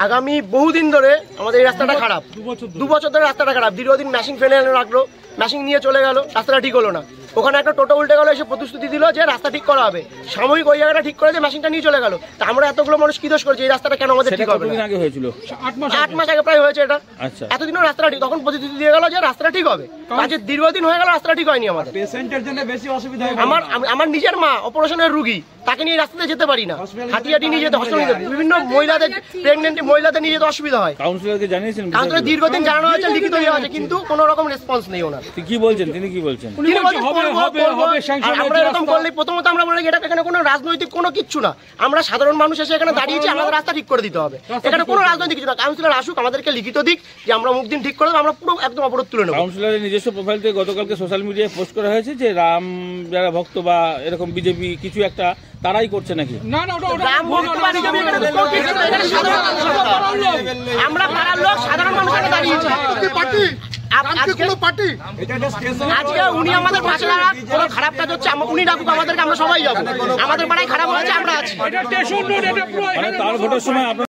আগামী বহুদিন ধরে আমাদের এই রাস্তাটা খারাপ, 2 বছর ধরে রাস্তাটা খারাপ। দীর্ঘদিন ম্যাশিং ফেলে রাখলো, ম্যাশিং নিয়ে চলে গেল, রাস্তাটা ঠিক হলো না। ওখানে একটা টোটো উল্টে গেল, এসে প্রতিশ্রুতি দিল যে রাস্তা ঠিক করা হবে, সাময়িক ওই জায়গাটা ঠিক করে যে ম্যাশিংটা নিয়ে চলে গেল। তা আমরা এতগুলো মানুষ কি দোষ করছি, এই রাস্তাটা কেন আমাদের ঠিক হবে? 8 মাস আগে প্রায় হয়েছে এটা। এতদিনও রাস্তাটা ঠিক, তখন প্রতিশ্রুতি দিয়ে গেল যে রাস্তাটা ঠিক হবে, আজকে দীর্ঘদিন হয়ে গেল রাস্তাটা ঠিক হয়নি। আমাদের পেশেন্টের জন্য বেশি অসুবিধা হয়। আমার নিজের মা অপারেশনের রুগী, তাকে নিয়ে রাস্তাতে যেতে পারি না, হাঁটিয়ে নিয়ে যেতে হসপিটালে, বিভিন্ন মহিলাদের, প্রেগনেন্ট মহিলাদের নিয়ে যেতে অসুবিধা হয়। কাউন্সিলরকে জানিয়েছেন? কাউন্সিলর দীর্ঘদিন জানানো হয়েছে, লিখিত দেওয়া আছে, কিন্তু কোনো রকম রেসপন্স নেই ওনার। কি বলছেন তিনি? কি বলছেন? আমরা এরকম করলে প্রথমত আমরা বলি এটা এখানে কোনো রাজনৈতিক কোনো কিচ্ছু না, আমরা সাধারণ মানুষ এসে এখানে দাঁড়িয়েছি, আমাদের রাস্তা ঠিক করে দিতে হবে, এখানে কোনো রাজনৈতিক কিছু না। কাউন্সিলর আসুক, আমাদেরকে লিখিত দিক যে আমরা মুখ দিন ঠিক করে দেবো, আমরা পুরো একদম অবরোধ তুলে নেবো। কাউন্সিলরের নিজস্ব প্রোফাইল থেকে গতকালকে সোশ্যাল মিডিয়ায় পোস্ট করা হয়েছে যে রাম যারা ভক্ত বা এরকম বিজেপি কিছু একটা তারাই করছে নাকি? না না, রাম ভক্ত বা বিজেপি আমরা পাড়ার লোক, সাধারণ মানুষ এখানে দাঁড়িয়েছি। আজকে উনি আমাদের পাশে দাঁড়ান, কোনো খারাপ কাজ হচ্ছে উনি ডাকুক আমাদেরকে, আমরা সবাই যাবো। আমাদের পাড়ায় খারাপ হয়েছে, আমরা আছি। তার ভোটের সময়